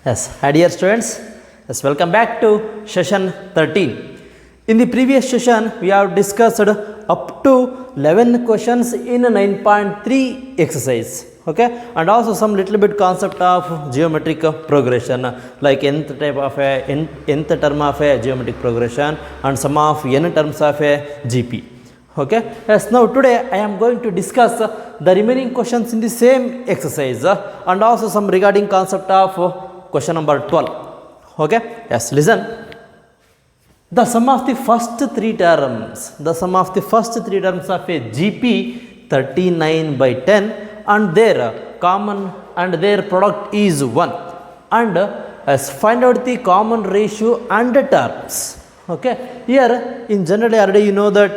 Yes, hi dear students. Yes, welcome back to session 13. In the previous session, we have discussed up to 11 questions in a 9.3 exercise. Okay, and also some little bit concept of geometric progression, like nth type of a nth term of a geometric progression and some of n terms of a GP. Okay, yes, now today I am going to discuss the remaining questions in the same exercise and also some regarding concept of question number 12. Okay, yes, listen. The sum of the first three terms of a GP 39 by 10 and their common and their product is 1, and find out the common ratio and the terms. Okay, here in generally already you know that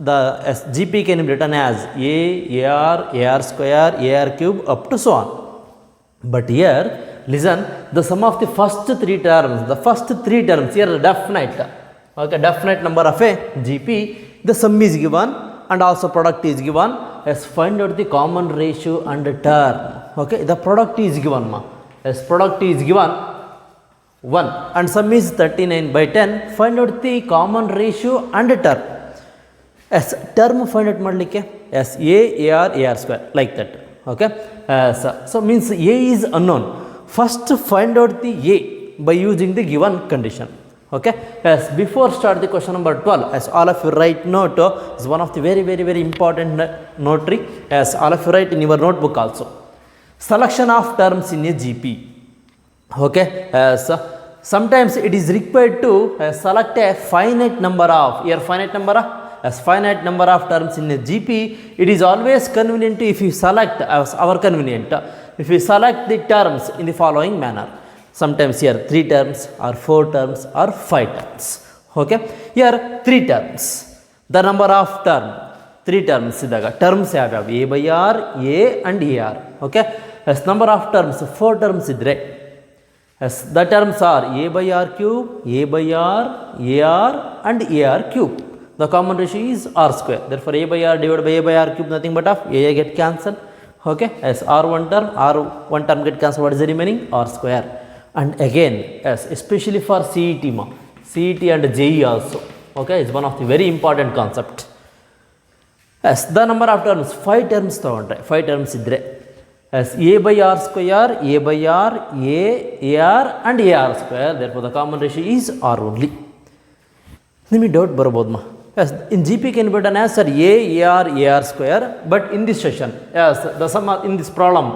the GP can be written as AR square, AR cube up to so on. But here listen, the sum of the first three terms here definite. Okay, definite number of a GP, the sum is given and also product is given. As find out the common ratio and the term. Okay, the product is given as product is given 1 and sum is 39 by 10. Find out the common ratio and the term. As term find out madlikke as AR square, like that. Okay, so means A is unknown. First find out the A by using the given condition. Okay, as before start the question number 12, as all of you write note is one of the very important note trick, as all of you write in your notebook also. Selection of terms in a GP. Okay, as sometimes it is required to select a finite number of finite number of terms in a GP. It is always convenient if you select as our convenient if you select the terms in the following manner. Sometimes here 3 terms or 4 terms or 5 terms. Okay, here 3 terms. The number of term 3 terms idaga terms have A by R, A and AR. Okay, as number of terms 4 terms idre, as the terms are A by R cube, A by R, AR and AR cube. The common ratio is R square. Therefore A by R divided by A by R cube, nothing but of A get cancelled. Okay, as R1 term get cancelled, what is the remaining? R square. And again, as especially for CET and JE also. Okay, it's one of the very important concept. As the number of terms 5 terms 5 terms idre, as A by R square, A by R, A, AR and AR square. Therefore the common ratio is R only. Let me doubt barabodma. Yes, in GP can be written as sir AR square, but in this session, yes, the sum in this problem,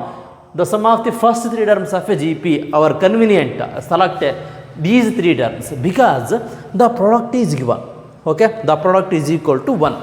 the sum of the first 3 terms of a GP, our convenient select these 3 terms because the product is given. Okay, the product is equal to 1.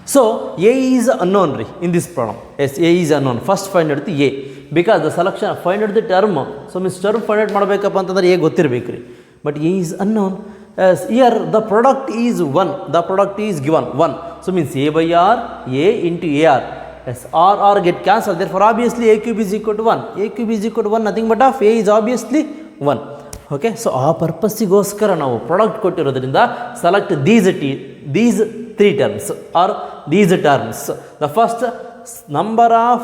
So A is unknown in this problem. Yes, A is unknown. First find out the A because the selection find out the term. So means term find out ಮಾಡಬೇಕಪ್ಪ ಅಂತಂದ್ರೆ A ಗೊತ್ತಿರಬೇಕ್ರಿ. But A is unknown. As here the product is 1, the product is given 1. So means A by R, A into AR. As R get cancelled, therefore obviously A cube is equal to 1. A cube is equal to 1, nothing but of A is obviously 1. Okay, so ಆ ಪರ್ಪಸ್ಸಿಗೋಸ್ಕರ ನಾವು product ಕೊಟ್ಟಿರೋದ್ರಿಂದ select these 3 terms or these terms. The first number of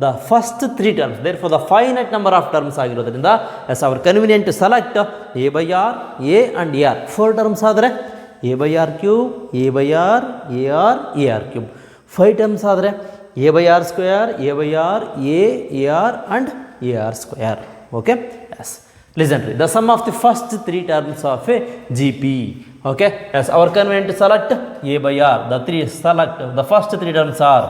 the first 3 terms, therefore the finite number of terms ಆಗಿರೋದ್ರಿಂದ as our convenient to select A by R, A and AR. 4 terms ಆದರೆ A by R cube, A by R, AR cube. 5 terms ಆದರೆ A by R square, A by R, A, AR and AR square. Okay, yes. Listen to it. The sum of the first 3 terms of a GP. Okay, yes, our convenient to select A by R. The first 3 terms are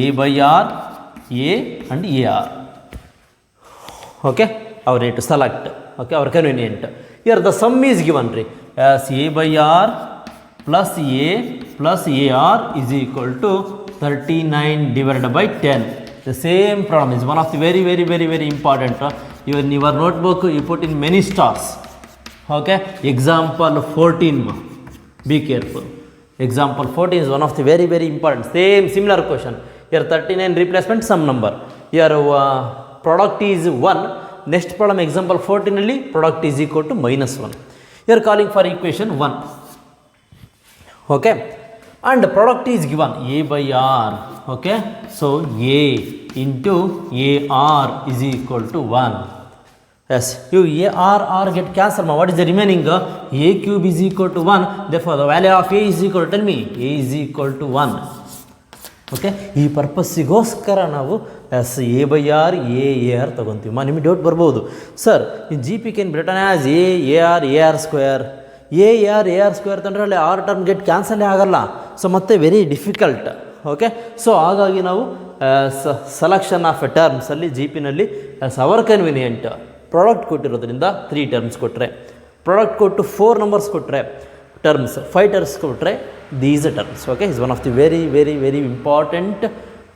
A by R, A and AR. Okay, our need to select. Okay, our convenient. Here the sum is given as A by R plus A plus AR is equal to 39 divided by 10. The same problem is one of the very important. Even in your notebook you put in many stars. Okay, example 14. Be careful. Example 14 is one of the very important. Similar question. Here 39 replacement some number. Here product is 1. Next problem example 14 ಅಲ್ಲಿ product is equal to -1. You are calling for equation 1. Okay. and product is given a by r. Okay, so a into ar is equal to 1. Yes, you r get cancelled. What is the remaining? A cube is equal to 1. Therefore the value of a is equal to, tell me, a is equal to 1. Okay, ಈ ಪರ್ಪಸ್ಸಿಗೋಸ್ಕರ ನಾವು S a by r a r ತೊಗೊತೀವಿ. ನಿಮಗೆ doubt ಬರ್ಬೋದು, sir ಈ G P can be written as a r square, a r square ತಂದರೆ ಅಲ್ಲಿ R term get ಕ್ಯಾನ್ಸಲೇ ಆಗಲ್ಲ. ಸೊ ಮತ್ತೆ ವೆರಿ ಡಿಫಿಕಲ್ಟ್. ಓಕೆ, ಸೊ ಹಾಗಾಗಿ ನಾವು ಸೆಲೆಕ್ಷನ್ ಆಫ್ ಎ ಟರ್ಮ್ಸಲ್ಲಿ ಜಿ ಪಿನಲ್ಲಿ ಅವರ್ ಕನ್ವಿನಿಯೆಂಟ್ ಪ್ರಾಡಕ್ಟ್ ಕೊಟ್ಟಿರೋದ್ರಿಂದ 3 ಟರ್ಮ್ಸ್ ಕೊಟ್ಟರೆ, ಪ್ರಾಡಕ್ಟ್ ಕೊಟ್ಟು 4 ನಂಬರ್ಸ್ ಕೊಟ್ಟರೆ, ಟರ್ಮ್ಸ್ 5 ಟರ್ಮ್ಸ್ ಕೊಟ್ಟರೆ, these terms. Okay, is one of the very important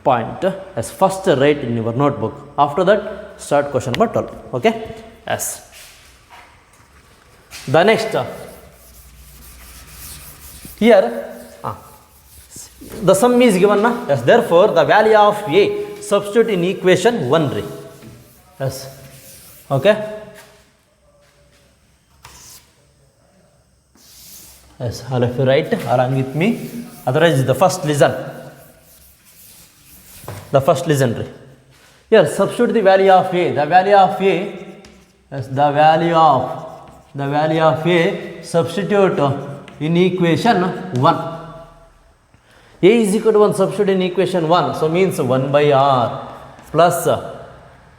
point as first write in your notebook. After that start question number 12. Okay, yes. The next here the sum is given na. Yes, therefore the value of a substitute in equation 1 re. Yes, okay. Yes, all of you write along with me. Otherwise, the first listen. The first listen. Here, substitute the value of a. The value of a. Yes, the value of a. Substitute in equation 1. A is equal to 1. Substitute in equation 1. So means 1 by r plus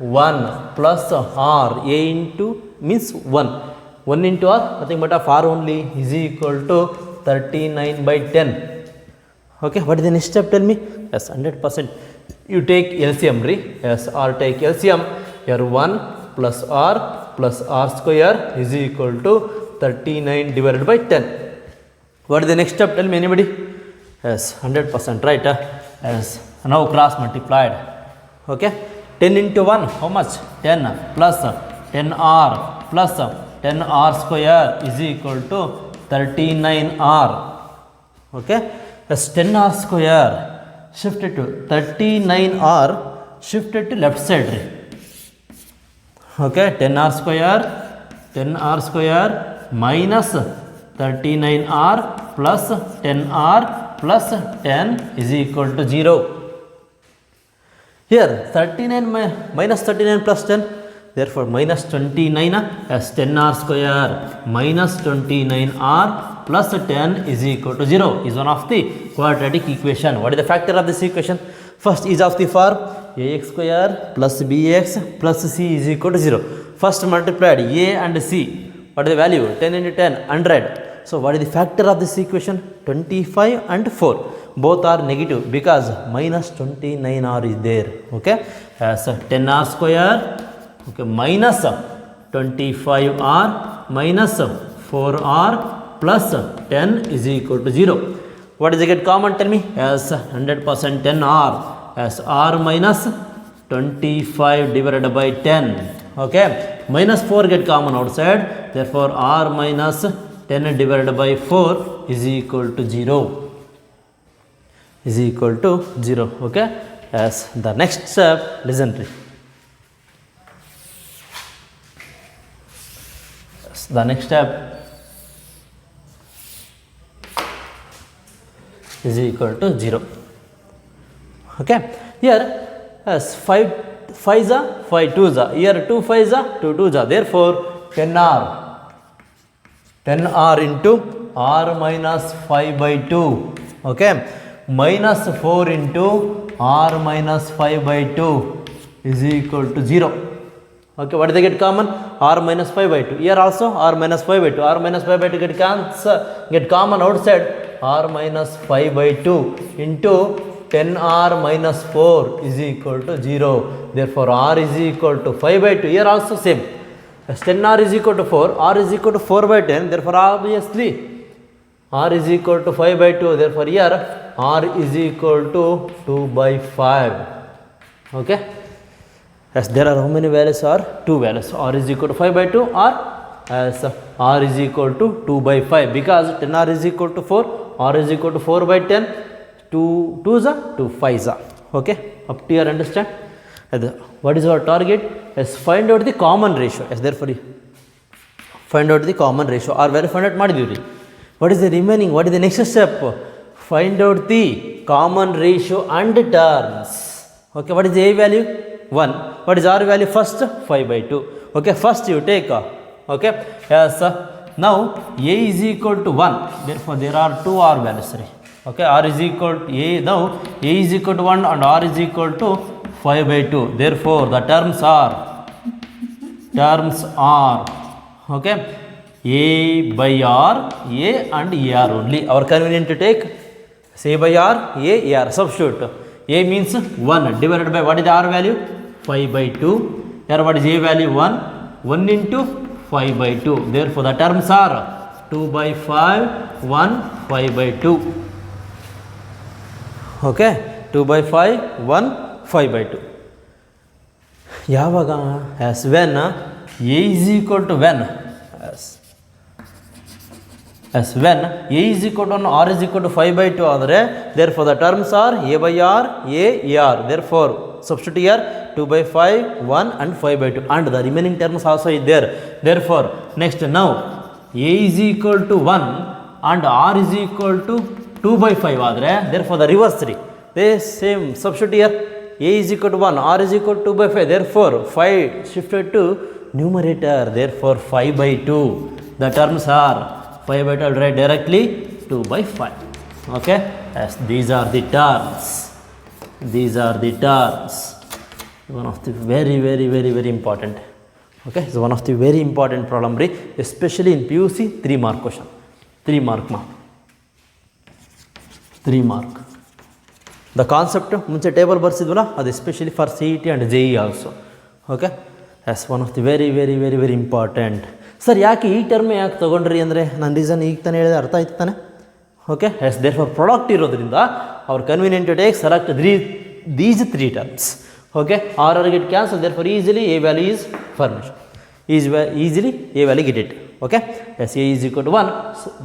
1 plus r. A into means 1. 1 into r, nothing but of r only, is equal to 39 by 10. Okay, what is the next step? Tell me. Yes, 100%. You take LCM, re. Yes, or take LCM. Here 1 plus r square is equal to 39 divided by 10. What is the next step? Tell me, anybody? Yes, 100%, right? Yes, now cross multiplied. Okay, 10 into 1, how much? 10 plus 10r plus 10r square is equal to 39r. Okay, as 10r square shifted to 39r, shifted to left side. Okay, 10r square minus 39r plus 10r plus 10 is equal to 0. Here 39 minus 39 plus 10, therefore minus 29 as 10r square minus 29r plus 10 is equal to 0 is one of the quadratic equation. What is the factor of this equation? First is of the form ax square plus bx plus c is equal to 0. First multiplied a and c. What is the value? 10 into 10, 100. So what is the factor of this equation? 25 and 4. Both are negative because minus 29r is there. Okay, as 10r square, okay, minus 25r minus 4r plus 10 is equal to 0. What is the get common? Tell me. As 100% 10r, as r minus 25 divided by 10. Okay, minus 4 get common outside, therefore r minus 10 divided by 4 is equal to 0. Is equal to 0. Okay, as the next step, listen to it. The next step is equal to 0. Okay, here as 5 5s are 5 2s are, here 2 5s are 2 2s are, therefore 10r into r minus 5 by 2. Okay, minus 4 into r minus 5 by 2 is equal to 0. Okay, what is the get common? R minus 5 by 2. Here also r minus 5 by 2. R minus 5 by 2 get common outside. R minus 5 by 2 into 10r minus 4 is equal to 0. Therefore, r is equal to 5 by 2. Here also same. As 10r is equal to 4, r is equal to 4 by 10. Therefore, obviously r is equal to 5 by 2. Therefore, here r is equal to 2 by 5. Okay. As there are how many values are? 2 values. R is equal to 5 by 2 or as r is equal to 2 by 5 because 10r is equal to 4, r is equal to 4 by 10, 2 2s are 2 5s are. Okay, up to your understand. What is our target? As find out the common ratio. As therefore find out the common ratio or value find out ಮಾಡಿದೀವಿ. What is the remaining? What is the next step? find out the common ratio and terms. Okay, what is A value? 1. What is R value? First 5 by 2. Okay, first you take, okay, yes, now A is equal to 1, therefore there are 2 R values. Okay, R is equal to A, now A is equal to 1 and R is equal to 5 by 2, therefore the terms are, okay, A by R, A and AR only. Our convenient to take A by R, A, AR, substitute. A means 1 divided by what is the R value? 5 by 2. Here what is A value? 1. 1 into 5 by 2. Therefore the terms are 2 by 5, 1, 5 by 2. Okay, 2 by 5, 1, 5 by 2. Yavaga as when A is equal to when? As when A is equal to 1, R is equal to 5 by 2 andre, therefore the terms are A by R, A, AR. Therefore substitute here 2 by 5, 1 and 5 by 2, and the remaining terms also is there. Therefore next, now A is equal to 1 and R is equal to 2 by 5 andre, therefore the reverse 3. They same substitute here. A is equal to 1, R is equal to 2 by 5, therefore 5 shifted to numerator, therefore 5 by 2. The terms are 5 by 2, I'll write directly 2 by 5. Okay, as these are the terms. These are the terms. One of the very important. Okay, so one of the very important problem, especially in PUC 3 mark question. 3 mark ma. 3 mark. The concept ಮುಂಚೆ table ಬರ್ಸಿದ್ವಲ್ಲ, ಅದು especially for CET and JEE also. Okay, as one of the very important. Sir ಯಾಕೆ ಈ term ಯಾಕೆ ತೊಗೊಂಡ್ರಿ ಅಂದರೆ ನಾನು reason ಈಗ ತಾನೇ ಹೇಳಿದೆ, ಅರ್ಥ ಆಯ್ತು ತಾನೆ? Okay, yes therefore product ಇರೋದ್ರಿಂದ ಅವ್ರು convenient to take select these 3 terms. Okay, or get cancel, therefore easily a value is furnished, easily a value get it. Okay, yes a is equal to 1,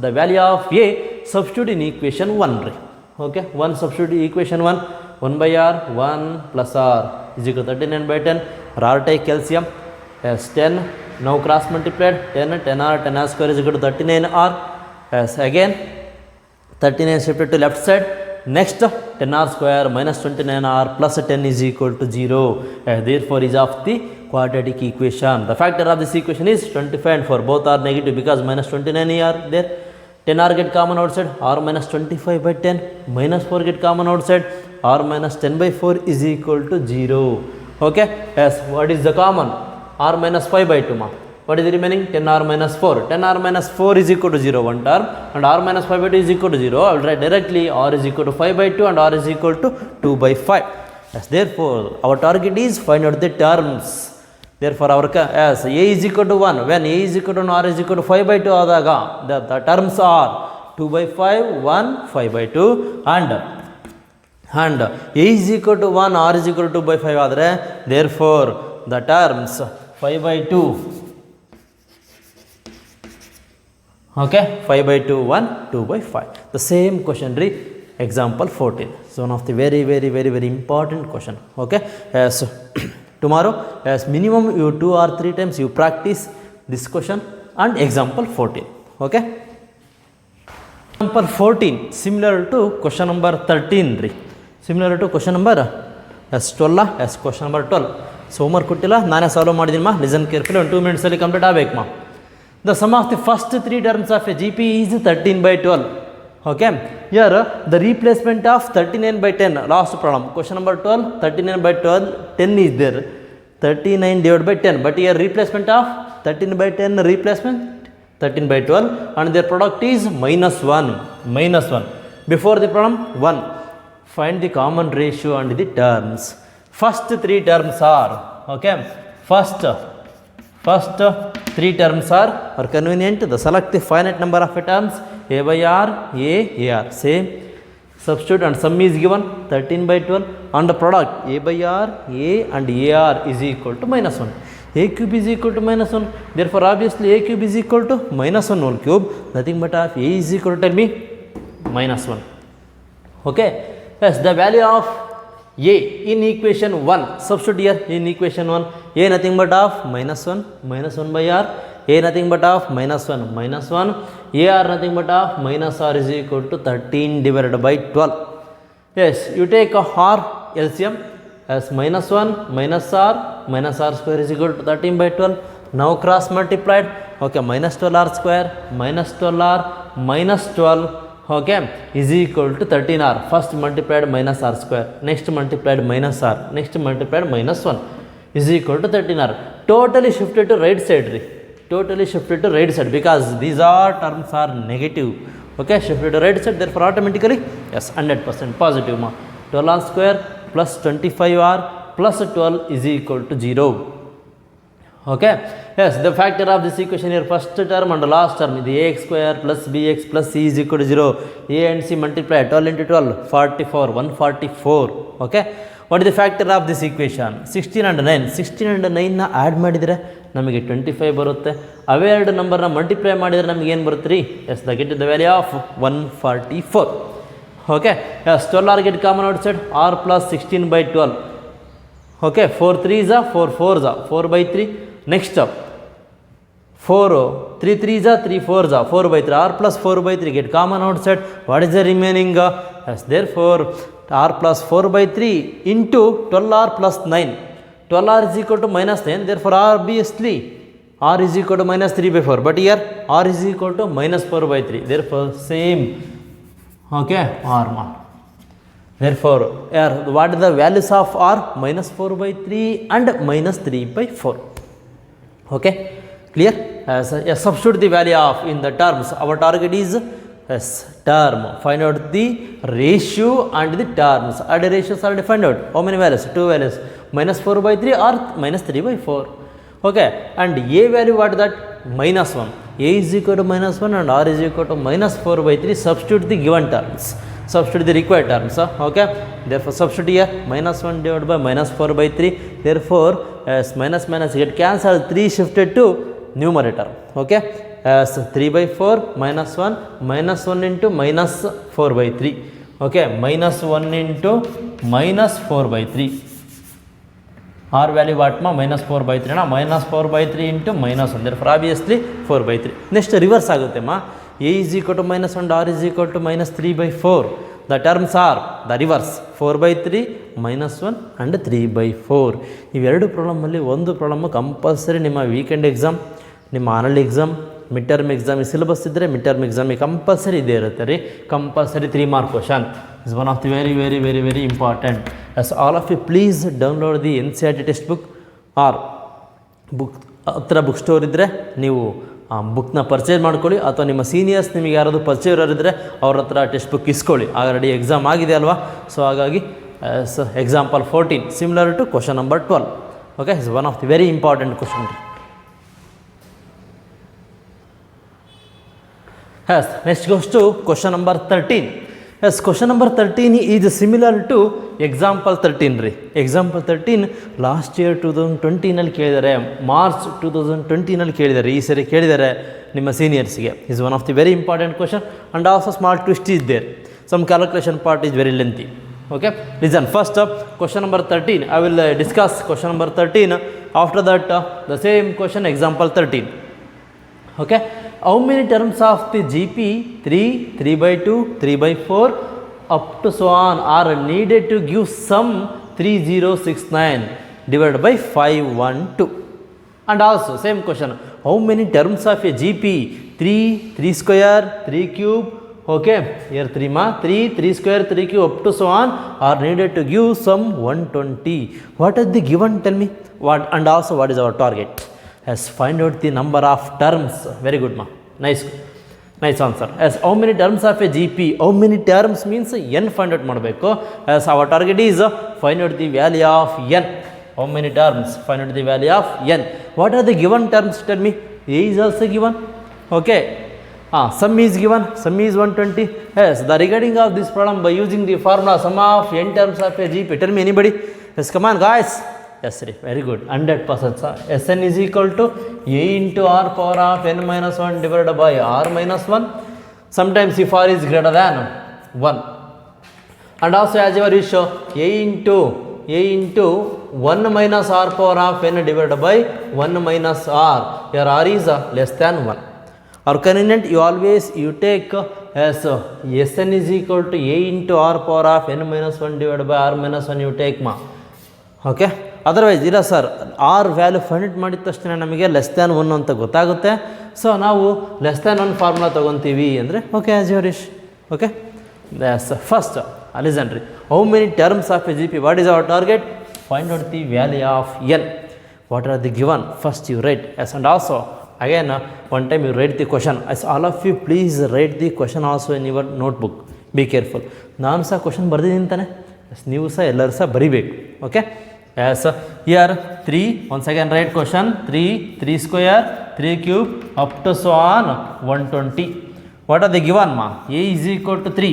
the value of a substitute in equation 1 ರೀ. Okay, 1 substitute equation 1, 1 by r, 1 plus r is equal to 39 by 10. R take calcium as 10. Now cross multiplied 10 10r, 10r square is equal to 39r. As again 39 shifted to left side. Next 10r square minus 29r plus 10 is equal to 0. Therefore is of the quadratic equation. The factor of this equation is 25, and for both are negative because minus 29 are there. 10r get common outside, r minus 25 by 10, minus 4 get common outside, r minus 10 by 4 is equal to 0. Okay, yes, what is the common? R minus 5 by 2 ma. What is the remaining? 10r minus 4. 10r minus 4 is equal to 0 one term, and r minus 5 by 2 is equal to 0. I will write directly r is equal to 5 by 2 and r is equal to 2 by 5. Yes, therefore our target is find out the terms. Therefore our as a is equal to 1, when a is equal to 1, r is equal to 5 by 2 adaga, the terms are 2 by 5, 1, 5 by 2, and a is equal to 1, r is equal to 2 by 5 adre, therefore the terms 5 by 2, okay, 5 by 2, 1, 2 by 5. The same question re example 14. So one of the very important question. Okay, as tomorrow as minimum you 2 or 3 times you practice this question and example 14. Okay, example 14 similar to question number 13 re, similar to question number as 12 as question number 12. So homework ಕೊಟ್ಟಿಲ್ಲ, ನಾನೇ solve ಮಾಡಿದ್ದೀನಿ ಮಾ. Listen carefully, ಒಂದು 2 ಮಿನಿಟ್ಸಲ್ಲಿ complete ಆಗಬೇಕು ಮಾ. The sum of the first 3 terms of a G P is 13 by 12. Okay, here the replacement of 39 by 10. Last problem question number 12, 39 by 12, 10 is there, 39 divided by 10, but here replacement of 13 by 10 replacement 13 by 12 and their product is -1. Before the problem 1, find the common ratio and the terms. First 3 terms are, okay, first 3 terms are convenient. The select the finite number of terms a by r, a r, same substitute and sum is given 13 by 12 and the product a by r, a and ar is equal to -1. A cube is equal to -1, therefore obviously a cube is equal to -1 whole cube, nothing but of a is equal to, tell me, -1. Okay, yes, the value of a in equation 1, substitute here in equation 1, a nothing but of -1 by r, A nothing but of minus 1, A r nothing but of minus r is equal to 13 divided by 12. Yes, you take a r LCM as minus 1 minus r square is equal to 13 by 12. Now cross multiplied, okay, minus 12r square minus 12r minus 12, okay, is equal to 13r. First multiplied minus r square, next multiplied minus r, next multiplied minus 1 is equal to 13r. Totally shifted to right side, totally shifted to right side because these are terms are negative. Okay, shifted to right side, therefore automatically yes 100% positive. 12r square plus 25r plus 12 is equal to 0. Okay, yes, the factor of this equation here, first term and last term, the ax square plus bx plus c is equal to 0. A and c multiply 12 into 12 44, 144. Okay, what is the factor of this equation? 16 and 9. 16 and 9 ನ add ಮಾಡಿದರೆ ನಮಗೆ 25 ಬರುತ್ತೆ. ಅವೇ ಎರಡು ನಂಬರ್ನ multiply ಮಾಡಿದರೆ ನಮಗೆ ಏನು ಬರುತ್ತೆ ರೀ? Yes, the get the value of 144. Okay, yes, 12r get common outside, r plus 16 by 12. Okay, 4 3s are 4 4s are 4 by 3. Next up 4 3 3s are 3 4s are 4 by 3, r plus 4 by 3 get common outside. What is the remaining? Yes, therefore r plus 4 by 3 into 12r plus 9. 12r is equal to minus 9, therefore obviously r is equal to minus 3 by 4, but here r is equal to minus 4 by 3, therefore same. Okay, r mod. Therefore here what is the values of r? Minus 4 by 3 and minus 3 by 4. Okay, clear? Yes, substitute the value of in the terms. Our target is yes term. Find out the ratio and the terms. Add ratios are defined out. How many values? 2 values. Minus 4 by 3 or minus 3 by 4. Okay, and a value what is that? Minus 1. A is equal to minus 1 and r is equal to minus 4 by 3. Substitute the given terms. Substitute the required terms. Okay, therefore substitute here minus 1 divided by minus 4 by 3. Therefore as minus minus get cancelled, 3 shifted to numerator. Okay, as 3 by 4 minus 1 into minus 4 by 3. Okay, minus 1 into minus 4 by 3. R value what ma? Minus 4 by 3 na, minus 4 by 3 into minus 1, therefore obviously 4 by 3. Next reverse agutte ma, a is equal to minus 1 and r is equal to minus 3 by 4. The terms are the reverse, 4 by 3 minus 1 and 3 by 4. ಇವೆರಡು ಪ್ರಾಬ್ಲಮಲ್ಲಿ ಒಂದು problem compulsory ನಿಮ್ಮ weekend exam, ನಿಮ್ಮ anal exam, mid term exam syllabus ಇದ್ದರೆ mid term ಎಕ್ಸಾಮಿಗೆ compulsory ಇದೇ ಇರುತ್ತೆ ರೀ. Compulsory 3 mark question is one of the very important. As all of you please download the NCERT textbook or book ಹತ್ರ bookstore ಇದ್ದರೆ ನೀವು ಬುಕ್ನ purchase ಮಾಡ್ಕೊಳ್ಳಿ, ಅಥವಾ ನಿಮ್ಮ ಸೀನಿಯರ್ಸ್ ನಿಮಗೆ ಯಾರಾದರೂ ಪರಿಚಯ ಇರೋರಿದ್ದರೆ ಅವ್ರ ಹತ್ರ ಟೆಕ್ಸ್ಟ್ ಬುಕ್ ಇಸ್ಕೊಳ್ಳಿ. ಆಲ್ರೆಡಿ ಎಕ್ಸಾಮ್ ಆಗಿದೆ ಅಲ್ವಾ, ಸೊ ಹಾಗಾಗಿ example 14 similar to question number 12. Okay, is one of the very important question. Yes, next goes to question number 13. Yes, question number 13 is similar to example 13 ರೀ. example 13 last year 2020ನಲ್ಲಿ ಕೇಳಿದ್ದಾರೆ, March 2020ನಲ್ಲಿ ಕೇಳಿದ್ದಾರೆ, ಈ ಸರಿ ಕೇಳಿದ್ದಾರೆ ನಿಮ್ಮ ಸೀನಿಯರ್ಸ್ಗೆ. Is one of the very important question and also small twist is there. Some calculation part is very lengthy. Okay, listen, first question number 13, I will discuss question number 13. After that the same question example 13. Okay, how many terms of the GP 3, 3 by 2, 3 by 4 up to so on are needed to give sum 3069 divided by 512? And also same question, how many terms of a GP 3, 3 square, 3 cube, okay, here 3 ma, 3, 3 square, 3 cube up to so on are needed to give sum 120. What is the given? Tell me. What and also what is our target? As find out the number of terms. Very good ma, nice answer. As how many terms of a GP? How many terms means n find out ಮಾಡಬೇಕು. As our target is find out the value of n. How many terms? Find out the value of n. What are the given terms? Tell me. A is also given. Okay, sum is given, sum is 120. Yes, the regarding of this problem by using the formula sum of n terms of a GP. Tell me anybody. Yes, come on guys. Yes, sir, very good, 100%. Sn is equal to a into r power of n minus 1 divided by r minus 1. Sometimes if r is greater than 1. And also as you show a into 1 minus r power of n divided by 1 minus r. Here r is less than 1. Or convenient, you take as Sn is equal to a into r power of n minus 1 divided by r minus 1 you take ma. Okay. Otherwise ಇಲ್ಲ sir R value find ಮಾಡಿದ ತಕ್ಷಣ ನಮಗೆ less than 1 ಅಂತ ಗೊತ್ತಾಗುತ್ತೆ. So ನಾವು less than 1 formula ತೊಗೊತೀವಿ ಅಂದರೆ okay as your wish. Okay first listen ರೀ, how many terms of a G P, what is our target, find out the value of n, what are the given, first you write S and also again one time you write the question. As all of you please write the question also in your notebook, be careful. ನಾನು ಸಹ question ಬರ್ದಿದ್ದೀನಿ ತಾನೆ, ನೀವು ಸಹ ಎಲ್ಲರೂ ಸಹ ಬರಿಬೇಕು. Okay yes here 3 once again write question 3 square 3 cube up to so on 120. What are the given ma? A is equal to 3,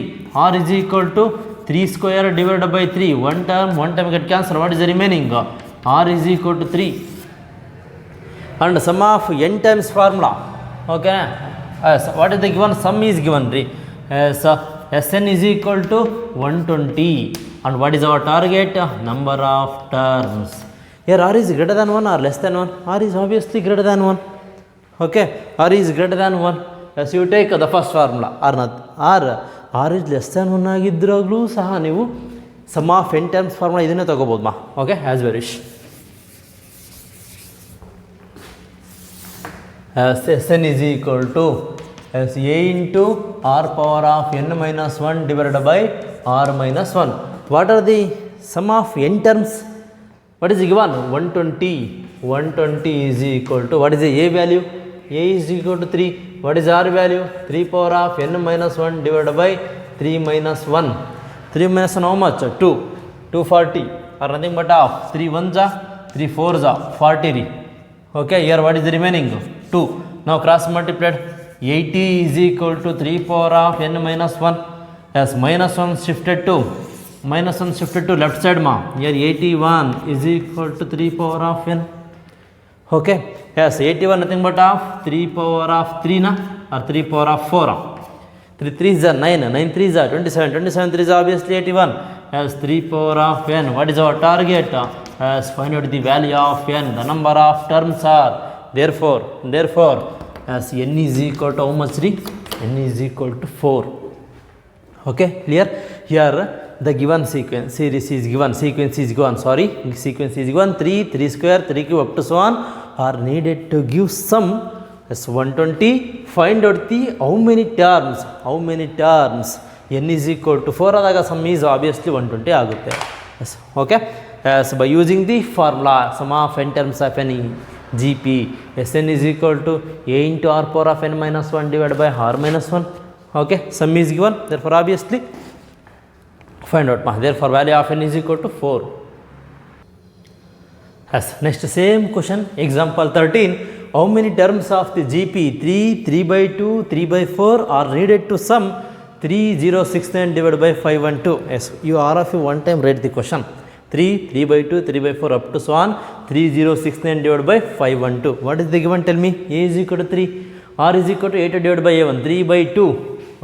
r is equal to 3 square divided by 3, one term get cancelled. What is the remaining? R is equal to 3 and sum of n times formula. Okay, what is the given? Sum is given re, Sn is equal to 120 and what is our target? Number of terms. Here r is greater than 1 or less than 1? R is obviously greater than 1. Okay, r is greater than 1. As you take the first formula, r is less than 1 ಆಗಿದ್ರಾಗಲೂ ಸಹ ನೀವು sum of n terms formula ಇದನ್ನೇ ತಗೋಬೋದು ಮಾ. Okay as very wish. Sn is equal to as a into r power of n minus 1 divided by r minus 1. What are the sum of n terms? What is given? 120. 120 is equal to, what is the a value? A is equal to 3. What is r value? 3 power of n minus 1 divided by 3 minus 1. 3 minus 1 how much? 2. 240 or nothing but half. 3 1s are 3 4s are 40. Okay, here what is the remaining? 2. Now cross multiplied. 80 is equal to 3 power of n minus 1. As minus 1 shifted to left side ma. Here 81 is equal to 3 power of n. Okay, yes, 81 nothing but half 3 power of 3 na or 3 power of 4. 3 3s are 9, 9 3s are 27, 27 3s are obviously 81. As 3 power of n. What is our target? As find out the value of n. The number of terms are therefore as n is equal to how much? N is equal to 4. Okay, clear? Here the given sequence is given 3 square 3 cube up to so on are needed to give sum as 120. Find out the how many terms n is equal to 4 adaga sum is obviously 120 agutte. Yes, okay. As by using the formula sum of n terms of any GP, Sn is equal to a into r power of n minus 1 divided by r minus 1. Okay, sum is given, therefore obviously find out. Therefore value of n is equal to 4. Yes, next same question, example 13. How many terms of the GP 3 by 2, 3 by 4 are needed to sum 3069 divided by 512? Yes, you all of you one time read the question. 3 by 2, 3 by 4 up to so on 3069 divided by 512. What is the given? Tell me. A is equal to 3, r is equal to 8 divided by a1, 3 by 2.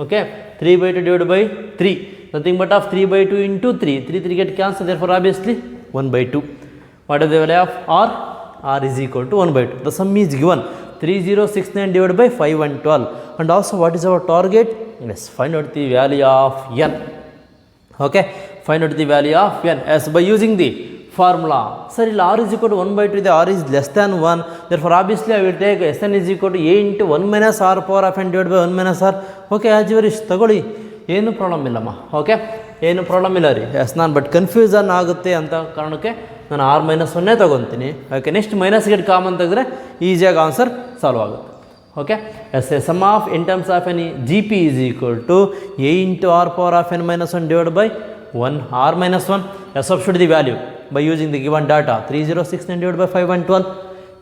Okay, 3 by 2 divided by 3, nothing but of 3 by 2 into 3, 3 get cancelled, therefore obviously 1 by 2. What is the value of r? R is equal to 1 by 2. The sum is given 3069 divided by 512. And also what is our target? Yes, find out the value of n. Okay, find out the value of n as by using the formula. Sir, r is equal to 1 by 2, the r is less than 1. Therefore obviously I will take Sn is equal to a into 1 minus r power of n divided by 1 minus r. Okay, as you wish, ತಗೊಳ್ಳಿ, ಏನು problem ಇಲ್ಲಮ್ಮ. Okay, ಏನು problem ಇಲ್ಲ ರೀ. S, ನಾನು but confusion ಆಗುತ್ತೆ ಅಂತ ಕಾರಣಕ್ಕೆ ನಾನು r minus 1 ತೊಗೊತೀನಿ. Okay, next minus get common ತೆಗೆದ್ರೆ ಈಸಿಯಾಗಿ ಆನ್ಸರ್ ಸಾಲ್ವ್ ಆಗುತ್ತೆ. Okay, as a sum of in terms of any GP is equal to a into r power of n minus 1 divided by 1 r minus 1. Substitute the value by using the given data 3069 divided by 512.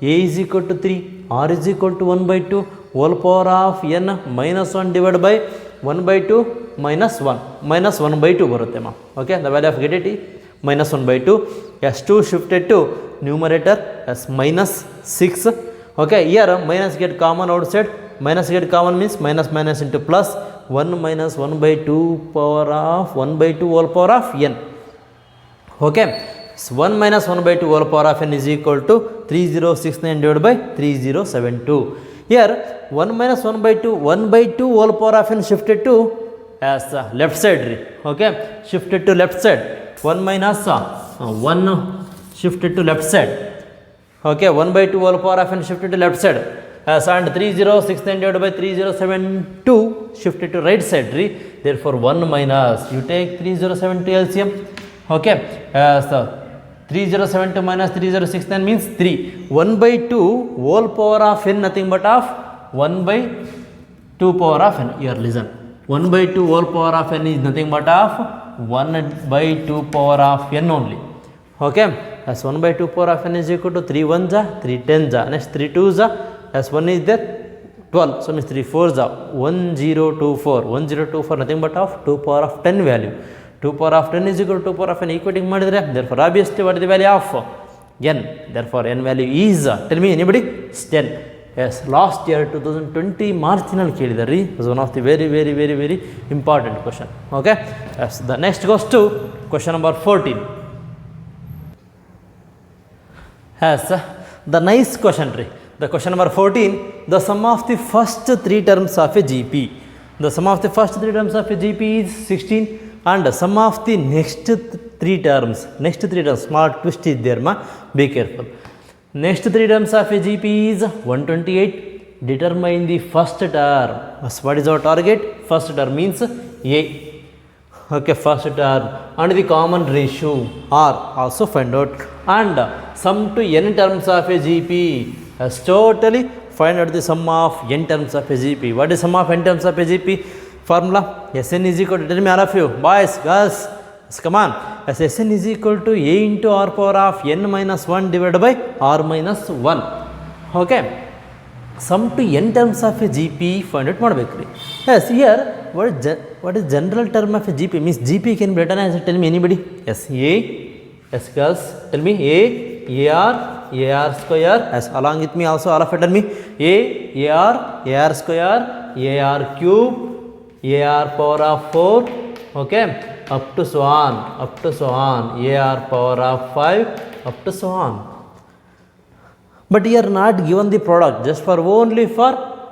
A is equal to 3, r is equal to 1 by 2 whole power of n minus 1 divided by 1 by 2 minus 1 by 2 ಬರುತ್ತೆ ಮಾ. Okay, the value of get it minus 1 by 2. S2 shifted to numerator as minus 6. Okay, here minus get common outside, minus get common means minus minus into plus 1 minus 1 by 2 power of 1 by 2 whole power of n. Okay, So 1 minus 1 by 2 whole power of n is equal to 3069 divided by 3072. Here 1 minus 1 by 2, 1 by 2 whole power of n shifted to as left side. Okay, shifted to left side. 1 minus 1 shifted to left side. Okay, 1 by 2 whole power of n shifted to left side. And 3069 divided by 3072 shifted to right side. Therefore 1 minus, you take 3072 LCM. Okay, so 3072 minus 3069 means 3. 1 by 2 whole power of n nothing but of 1 by 2 power of n. Here listen, 1 by 2 whole power of n is nothing but of 1 by 2 power of n only. Okay, as 1 by 2 power of n is equal to 3 1s are 3 10s are, next 3 2s are, as 1 is there 12, so means 3 4s are 1024. 1024 nothing but of 2 power of 10 value. 2 power of 10 is equal to 2 power of n equating ಮಾಡಿದ್ರೆ, therefore obviously what is the value of n? Therefore n value is, tell me anybody, 10. Yes, last year 2020 marginal ಕೇಳಿದಾರೆ. It was one of the very important question. Okay, yes, the next goes to question number 14. Yes, the nice question. The question number 14, the sum of the first 3 terms of a GP. The sum of the first 3 terms of a GP is 16, and the sum of the next 3 terms, small twist is there, ma, be careful. Next 3 terms of a GP is 128. Determine the first term. What is our target? First term means A. Okay, first term, and the common ratio R also find out, and sum to n terms of a GP. As totally find out the sum of n terms of a GP. What is sum of n terms of a GP? Formula Sn is equal to, tell me all of you, boys, girls, come on. As Sn is equal to A into R power of n minus 1 divided by R minus 1. Okay, sum to n terms of a GP find out ಮಾಡಬೇಕ್ರಿ. Yes, here what is general term of a GP? Means GP can be written as, tell me anybody. Yes, A, yes girls, tell me A, AR square, as along with me also all of it, tell me AR square, AR cube, AR power of 4, okay, up to so on, AR power of 5, up to so on. But here not given the product, just for only for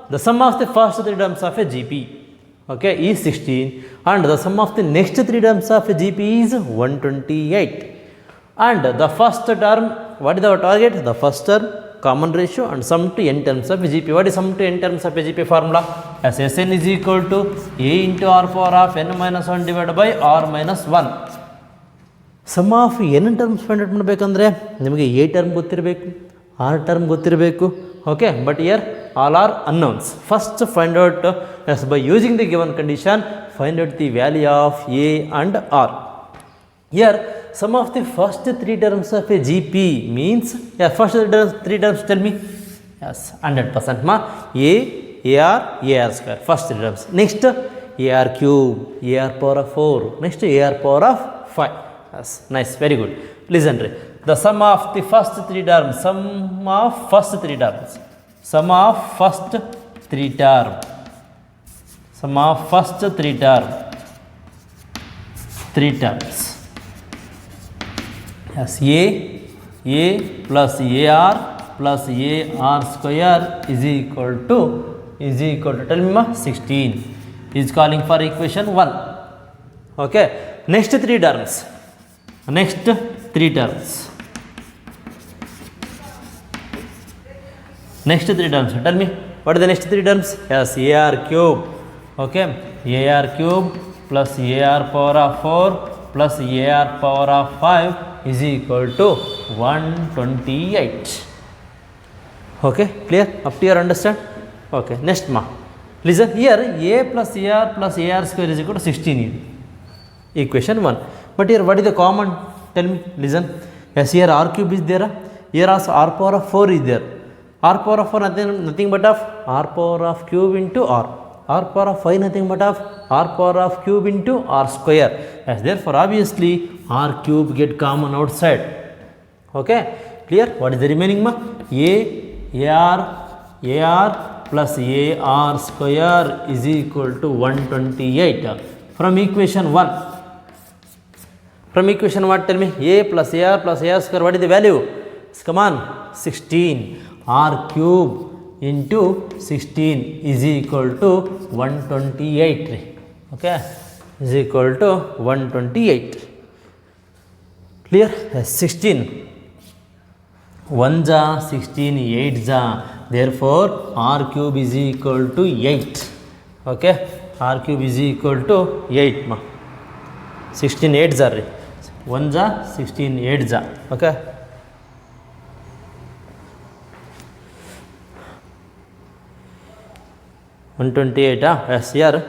the sum of the first 3 terms of a GP, okay, is 16, and the sum of the next 3 terms of a GP is 128. And the first term, what is our target? The first term, common ratio, and sum to n terms of GP. What is sum to n terms of GP formula? As Sn is equal to A into R power of n minus 1 divided by R minus 1. Sum of n terms find out ಮಾಡಬೇಕಂದ್ರೆ ನಿಮಗೆ A term ಗೊತ್ತಿರಬೇಕು, R term ಗೊತ್ತಿರಬೇಕು. Okay, but here all are unknowns. First find out, as by using the given condition, find out the value of A and R. Here sum of the first 3 terms of a GP means, yeah, first 3 terms, tell me. Yes, 100% ma. AR square, first 3 terms. Next AR cube, AR power of 4, next AR power of 5. Yes, nice, very good. Listen, the sum of the first 3 terms, sum of first 3 terms, sum of first 3 term, sum of first 3 term, 3 terms. Yes, A plus AR plus AR square is equal to, tell me ma, 16. Is calling for equation 1. Okay, next 3 terms, tell me what are the next 3 terms? Yes, AR cube, okay, AR cube plus AR power of 4 plus AR power of 5 is equal to 128. Okay, clear up to your understand? Okay, next ma, listen here, A plus AR square is equal to 16 equation 1. But here what is the common? Tell me, listen. Yes, here R cube is there, here also R power of 4 is there. R power of 4 nothing but of R power of cube into R power of 5 nothing but of R power of cube into R square. As therefore obviously R cube get common outside. Okay, clear? What is the remaining ma? AR plus AR square is equal to 128 from equation 1. From equation what, tell me? A plus AR plus AR square, what is the value? Come on, 16. R cube into 16 is equal to 128. Okay, is equal to 128. Clear? 16. 1 ja 16, 8 ja. Therefore, R cube is equal to 8. Okay, R cube is equal to 8. 16 8 ja. 1 ja 16 8 ja. Okay. $128. Yes, here.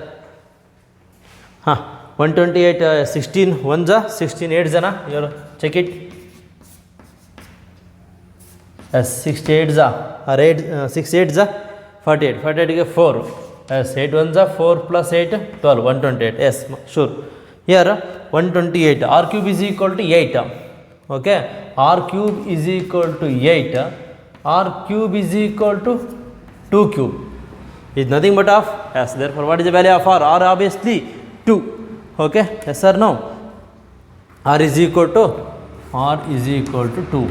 128 16 1 ja 16 8 jana. You check it. Yes, 6 8 ja or 8 6 8 ja 48. 48 4. Yes, 8 1 ja 4 plus 8 12. 128. Yes, sure. Here 128. R cube is equal to 8. Okay, R cube is equal to 8. R cube is equal to 2 cube. Is nothing but of, yes, therefore what is the value of R? R obviously 2. Okay, yes or no? R is equal to 2.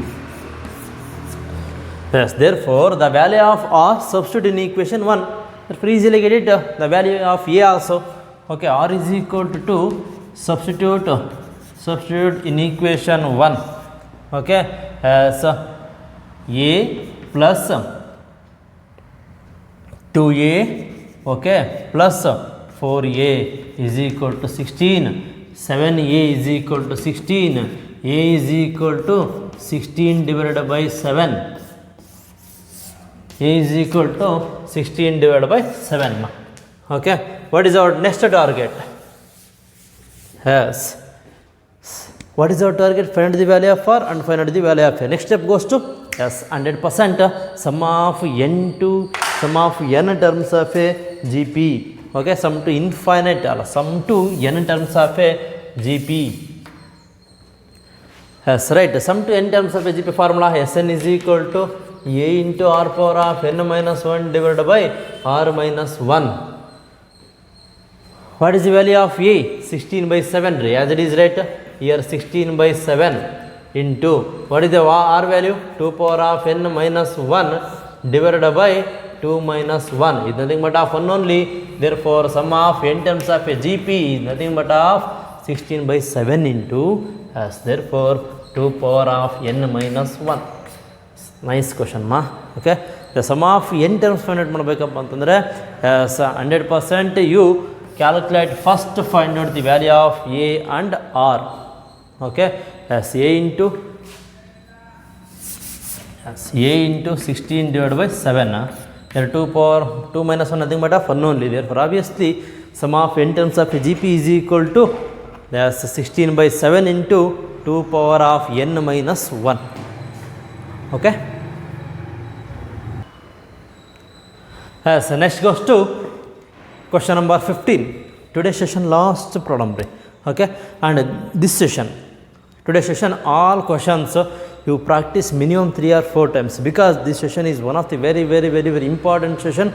Yes, therefore the value of R, substitute in equation 1, therefore easily get it, the value of A also. Okay, R is equal to 2, substitute in equation 1. Okay, as A plus 2A, okay, plus 4A is equal to 16. 7A is equal to 16. A is equal to 16 divided by 7. A is equal to 16 divided by 7. Okay, what is our next target? Yes. What is our target? Find the value of R and find out the value of A. Next step goes to, yes, 100% sum of n terms of a GP. Okay, sum to infinite, sum to n terms of a GP. Yes, right. Sum to n terms of a GP formula, Sn is equal to A into R power of n minus 1 divided by R minus 1. What is the value of A? 16 by 7, as it is, right? Here 16 by 7 into, what is the R value? 2 power of n minus 1 divided by 2 minus 1 is nothing but of 1 only. Therefore, sum of n terms of a GP is nothing but of 16 by 7 into, as therefore 2 power of n minus 1. Nice question, ma. Okay, the sum of n terms find out ಮಾಡಬೇಕಪ್ಪ ಅಂತಂದ್ರೆ, as 100% you calculate first, find out the value of A and R. Okay, as A into 16 divided by 7. Here 2 power 2 minus 1 nothing but of 1 only. Therefore, obviously sum of n terms of GP is equal to, that's 16 by 7 into 2 power of n minus 1. Okay. Yes, next goes to question number 15. Today's session last problem. Okay, and this session, today's session, all questions you practice minimum 3 or 4 times, because this session is one of the very important session,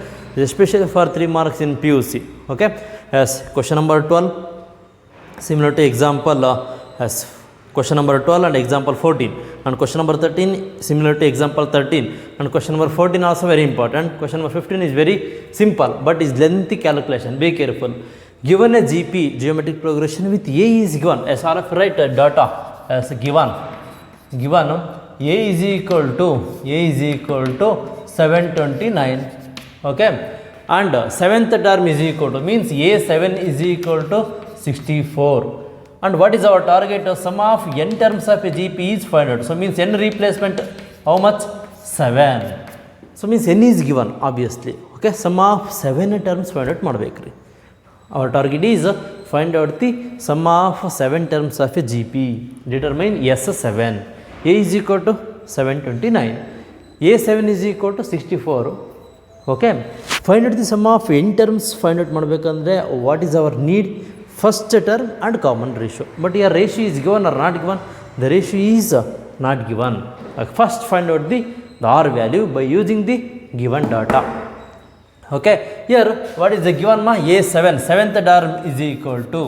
especially for 3 marks in PUC. Okay, yes, question number 12 similar to example as question number 12 and example 14, and question number 13 similar to example 13, and question number 14 also very important. Question number 15 is very simple but is lengthy calculation. Be careful. Given a GP, geometric progression with A is given, SRF, right, data as given A is equal to 729. Okay, and 7th term is equal to, means A7 is equal to 64. And what is our target? Sum of n terms of a GP is find out. So means n replacement, how much? 7. So means n is given, obviously. Okay, sum of 7 terms find out ಮಾಡಬೇಕ್ರಿ. Our target is find out the sum of 7 terms of a GP. Determine S7. A is equal to 729. A7 is equal to 64. Okay. Find out the sum of n terms find out ಮಾಡಬೇಕಂದ್ರೆ what is our need? First term and common ratio. But here ratio is given or not given? The ratio is not given. First find out the R value by using the given data. Okay, here what is the given ma? A7, 7th term is equal to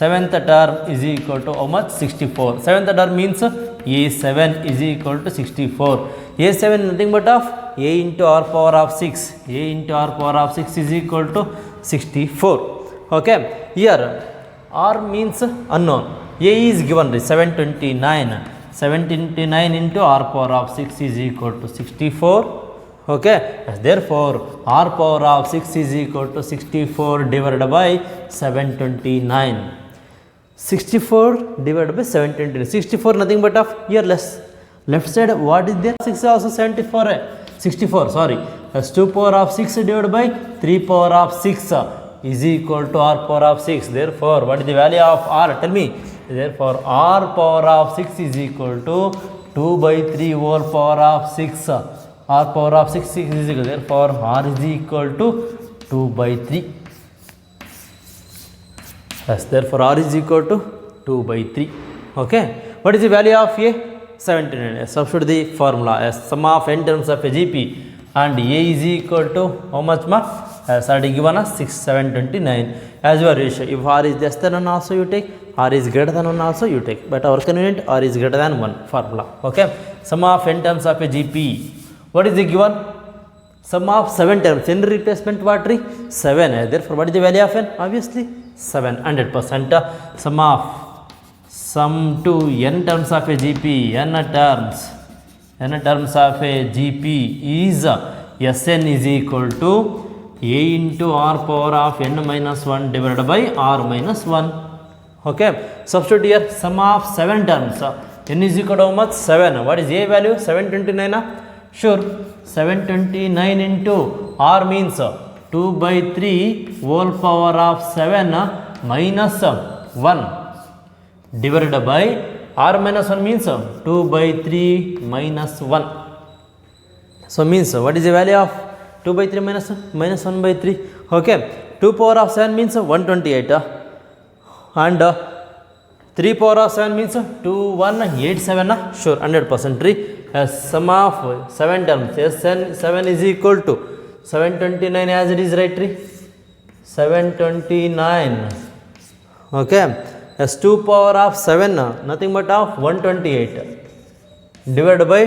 seventh term is equal to how much? 64. Seventh term means a7 is equal to 64. a7 nothing but of a into r power of 6. a into r power of 6 is equal to 64. Okay, here r means unknown. A is given 729. 729 into r power of 6 is equal to 64. Okay, therefore r power of 6 is equal to 64 divided by 729. 64 divided by 729. 64 nothing but of here left side what is there? 6 also 74. 64 sorry. As 2 power of 6 divided by 3 power of 6 is equal to r power of 6. Therefore what is the value of r? Tell me. Therefore r power of 6 is equal to 2 by 3 whole power of 6. R power of 6 is equal. Therefore r is equal to 2 by 3. Yes, therefore r is equal to 2 by 3. Okay, what is the value of a? 79. Yes, substitute the formula as sum of n terms of a GP and a is equal to how much ma? As already given us 6 729 as your ratio. If r is less than 1 also you take, r is greater than 1 also you take, but our convenient r is greater than 1 formula. Okay, sum of n terms of a GP. What is the given? Sum of 7 terms. N replacement what tree? 7. Therefore what is the value of n? Obviously 7. 100%. Sum to n terms of a GP. n terms of a GP is Sn is equal to a into r power of n minus 1 divided by r minus 1. Okay, substitute here sum of 7 terms. N is equal to how much? 7. What is a value? 729. Sure, 729 into r means 2 by 3 whole power of 7 minus 1 divided by r minus 1 means 2 by 3 minus 1. So means what is the value of 2 by 3 minus 1 by 3? Okay, 2 power of 7 means 128 and 3 power of 7 means 2187. Sure, 100% tree. As sum of 7 terms, Sn7 is equal to 729 as it is, right tree? 729. Okay, as 2 power of 7 nothing but of 128 divided by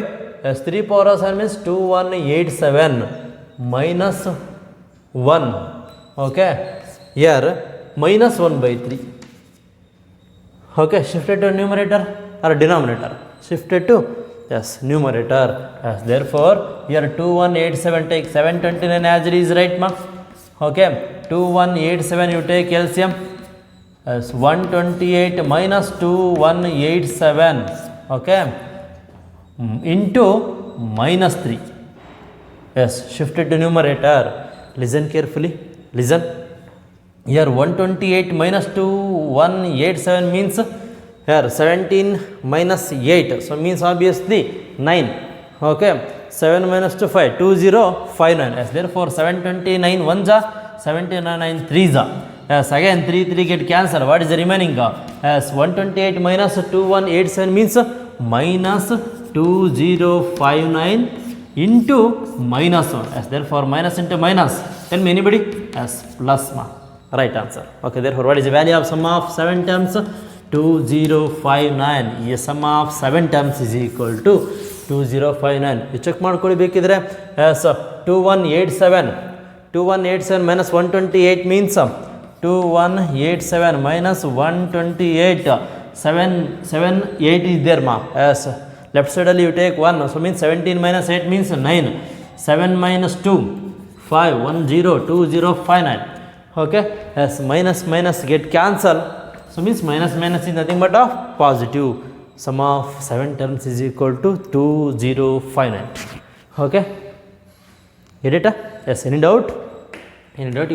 as 3 power of 7 means 2187 minus 1. Okay, here minus 1 by 3. Okay, shifted to numerator or denominator? Shifted to yes numerator. Yes, therefore here 2187 take 729 as it is, right ma? Okay, 2187 you take LCM as 128 minus 2187. Okay, into minus 3. Yes, shifted to numerator. Listen carefully. Listen. Here 128 minus 2187 means here 17 minus 8. So means obviously 9. Okay. 7 minus 2 5. 2059. Yes, therefore 729 1 ja 729 3 ja. Yes, again 3 3 get cancelled. What is the remaining? Yes, 128 minus 2187 means minus 2059 into minus 1. Yes, therefore minus into minus. Tell me anybody? Yes, plus ma. Right answer. Okay, therefore what is the value of sum of 7 terms? 2059. Yes, sum of 7 terms is equal to 2059. You check ಮಾಡ್ಕೊಳ್ಳಿ ಬೇಕಿದ್ರೆ. Yes, 2187 minus 128 means 2187 minus 128. 7 is there ma. Yes, left side you take 1. So means 17 minus 8 means 9. 7 minus 2 5 1 0 2 0 5 9. Okay, yes, minus get cancel. So means minus is nothing but of positive. Sum of 7 terms is equal to 2059. Okay, get it? Yes, any doubt?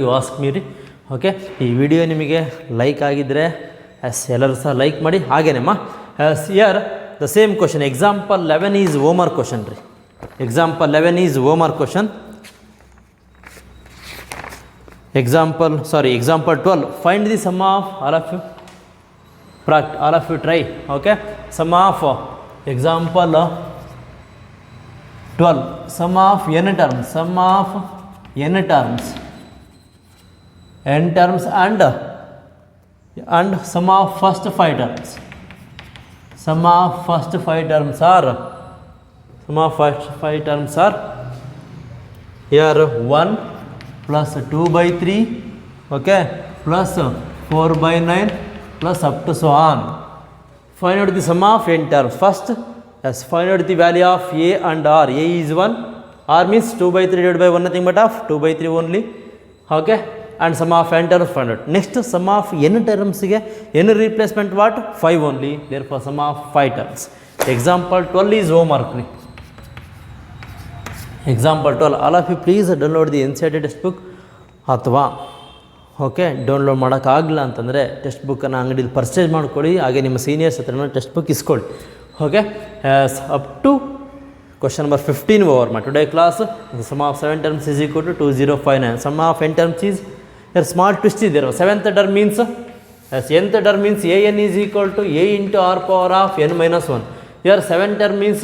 You ask me. Okay, ಈ video ನಿಮಗೆ like ಆಗಿದ್ರೆ yes ಎಲ್ಲರೂ ಸಹ like ಮಾಡಿ. ಹಾಗೇನೆಮ್ಮ yes here the same question example 11 is homework question ರೀ. Example 11 is homework question. Example 12. Find the sum of all of you try. Okay, sum of example 12. Sum of n terms and and sum of first 5 terms. Sum of first 5 terms are here 1 plus 2 by 3, okay, plus 4 by 9 plus up to so on. Find out the sum of n terms. First, yes, find out the value of a and r. A is 1, r means 2 by 3 divided by 1 nothing but of 2 by 3 only, okay, and sum of n terms find out. Next, sum of n terms ಗೆ n replacement what? 5 only, therefore sum of 5 terms. Example 12 is homework. Example 12, all of you please download the NCERT textbook ಅಥವಾ okay download ಮಾಡೋಕ್ಕಾಗಲ್ಲ ಅಂತಂದರೆ text ಬುಕ್ಕನ್ನು ಅಂಗಡಿಲಿ purchase ಮಾಡ್ಕೊಳ್ಳಿ, ಹಾಗೆ ನಿಮ್ಮ seniors ಹತ್ರನೂ ಟೆಕ್ಸ್ಟ್ ಬುಕ್ ಇಸ್ಕೊಳ್ಳಿ. Okay, up to question number 15 over my today class. Sum of 7 terms is equal to 2059. Sum of n terms is a small twist is there. 7th term means nth term means an is equal to a into r power of n minus 1. Here 7th term means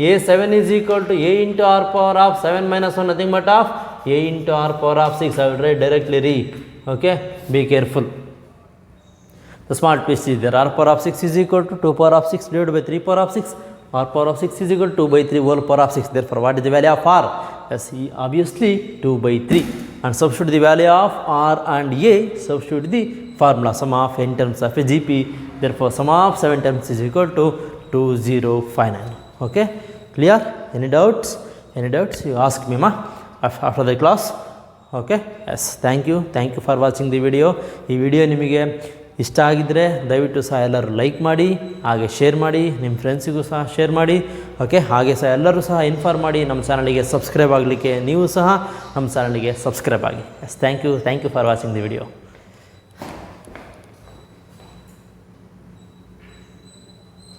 a7 is equal to a into r power of 7 minus 1 nothing but of a into r power of 6. I will write directly read. Okay, be careful. The small twist is there. R power of 6 is equal to 2 power of 6 divided by 3 power of 6. R power of 6 is equal to 2 by 3 whole power of 6. Therefore, what is the value of r? Yes, obviously 2 by 3. And substitute the value of r and a. Substitute the formula sum of n terms of a GP. Therefore, sum of 7 terms is equal to 2059. Okay, clear? Any doubts? You ask me after the class. Okay, yes, thank you for watching the video. ಈ video ನಿಮಗೆ ಇಷ್ಟ ಆಗಿದ್ದರೆ ದಯವಿಟ್ಟು ಸಹ ಎಲ್ಲರೂ like ಮಾಡಿ, ಹಾಗೆ share ಮಾಡಿ, ನಿಮ್ಮ ಫ್ರೆಂಡ್ಸಿಗೂ ಸಹ ಶೇರ್ ಮಾಡಿ. ಓಕೆ, ಹಾಗೆ ಸಹ ಎಲ್ಲರೂ ಸಹ ಇನ್ಫಾರ್ಮ್ ಮಾಡಿ ನಮ್ಮ ಚಾನಲಿಗೆ ಸಬ್ಸ್ಕ್ರೈಬ್ ಆಗಲಿಕ್ಕೆ ನೀವು ಸಹ ನಮ್ಮ ಚಾನಲಿಗೆ ಸಬ್ಸ್ಕ್ರೈಬ್ ಆಗಿ. Yes, thank you for watching the video.